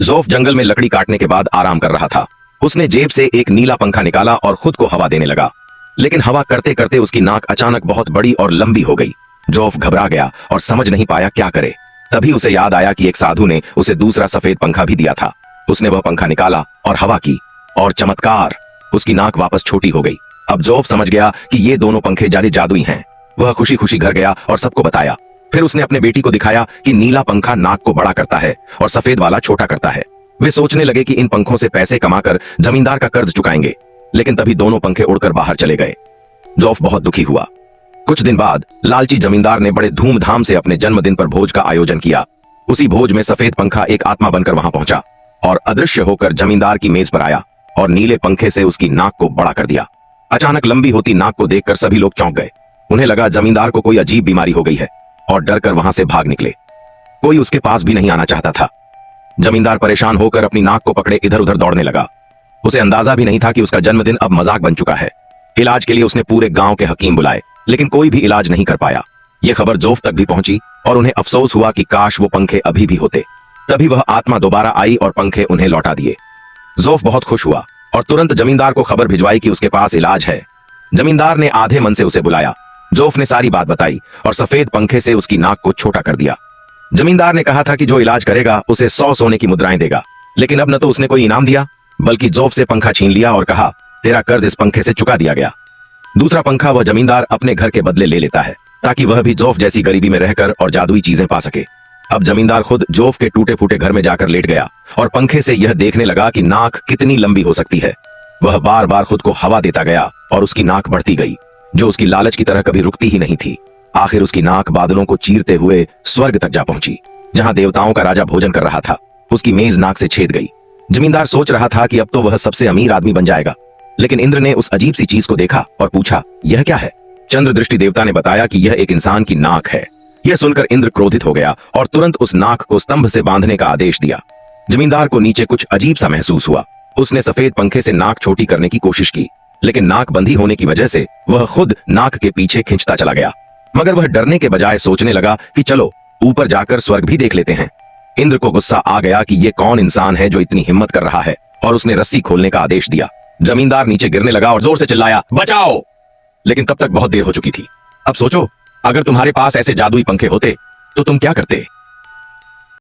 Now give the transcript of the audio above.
Geoff जंगल में लकड़ी काटने के बाद आराम कर रहा था। उसने जेब से एक नीला पंखा निकाला और खुद को हवा देने लगा, लेकिन हवा करते करते उसकी नाक अचानक बहुत बड़ी और लंबी हो गई। जोफ घबरा गया और समझ नहीं पाया क्या करे। तभी उसे याद आया कि एक साधु ने उसे दूसरा सफेद पंखा भी दिया था। उसने वह पंखा निकाला और हवा की, और चमत्कार, उसकी नाक वापस छोटी हो गई। अब जोफ समझ गया कि ये दोनों पंखे ज्यादा जादुई हैं। वह खुशी खुशी घर गया और सबको बताया। फिर उसने अपने बेटी को दिखाया कि नीला पंखा नाक को बड़ा करता है और सफेद वाला छोटा करता है। वे सोचने लगे कि इन पंखों से पैसे कमाकर जमींदार का कर्ज चुकाएंगे, लेकिन तभी दोनों पंखे उड़कर बाहर चले गए। जोफ बहुत दुखी हुआ। कुछ दिन बाद लालची जमींदार ने बड़े धूमधाम से अपने जन्मदिन पर भोज का आयोजन किया। उसी भोज में सफेद पंखा एक आत्मा बनकर वहां पहुंचा और अदृश्य होकर जमींदार की मेज पर आया और नीले पंखे से उसकी नाक को बड़ा कर दिया। अचानक लंबी होती नाक को देखकर सभी लोग चौंक गए। उन्हें लगा जमींदार को कोई अजीब बीमारी हो गई है और डरकर वहां से भाग निकले। कोई उसके पास भी नहीं आना चाहता था। जमींदार परेशान होकर अपनी नाक को पकड़े इधर उधर दौड़ने लगा। उसे अंदाजा भी नहीं था कि उसका जन्मदिन अब मजाक बन चुका है। इलाज के लिए उसने पूरे गांव के हकीम बुलाए, लेकिन कोई भी इलाज नहीं कर पाया। यह खबर जोफ तक भी पहुंची और उन्हें अफसोस हुआ कि काश वो पंखे अभी भी होते। तभी वह आत्मा दोबारा आई और पंखे उन्हें लौटा दिए। जोफ बहुत खुश हुआ और तुरंत जमींदार को खबर भिजवाई कि उसके पास इलाज है। जमींदार ने आधे मन से उसे बुलाया। जोफ ने सारी बात बताई और सफेद पंखे से उसकी नाक को छोटा कर दिया। जमींदार ने कहा था कि जो इलाज करेगा उसे 100 सोने की मुद्राएं देगा, लेकिन अब न तो उसने कोई इनाम दिया, बल्कि जोफ से पंखा छीन लिया और कहा, तेरा कर्ज इस पंखे से चुका दिया गया। दूसरा पंखा वह जमींदार अपने घर के बदले ले लेता है, ताकि वह भी जोफ जैसी गरीबी में रहकर और जादुई चीजें पा सके। अब जमींदार खुद जोफ के टूटे फूटे घर में जाकर लेट गया और पंखे से यह देखने लगा कि नाक कितनी लंबी हो सकती है। वह बार बार खुद को हवा देता गया और उसकी नाक बढ़ती गई, जो उसकी लालच की तरह कभी रुकती ही नहीं थी। आखिर उसकी नाक बादलों को चीरते हुए स्वर्ग तक जा पहुंची, जहां देवताओं का राजा भोजन कर रहा था। उसकी मेज नाक से छेद गई। जमींदार सोच रहा था कि अब तो वह सबसे अमीर आदमी बन जाएगा, लेकिन इंद्र ने उस अजीब सी चीज को देखा और पूछा, यह क्या है? चंद्र दृष्टि देवता ने बताया कि यह एक इंसान की नाक है। यह सुनकर इंद्र क्रोधित हो गया और तुरंत उस नाक को स्तंभ से बांधने का आदेश दिया। जमींदार को नीचे कुछ अजीब सा महसूस हुआ। उसने सफेद पंखे से नाक छोटी करने की कोशिश की, लेकिन नाक बंधी होने की वजह से वह खुद नाक के पीछे खिंचता चला गया। मगर वह डरने के बजाय सोचने लगा कि चलो ऊपर जाकर स्वर्ग भी देख लेते हैं। इंद्र को गुस्सा आ गया कि यह कौन इंसान है जो इतनी हिम्मत कर रहा है, और उसने रस्सी खोलने का आदेश दिया। जमींदार नीचे गिरने लगा और जोर से चिल्लाया, बचाओ! लेकिन तब तक बहुत देर हो चुकी थी। अब सोचो, अगर तुम्हारे पास ऐसे जादुई पंखे होते तो तुम क्या करते?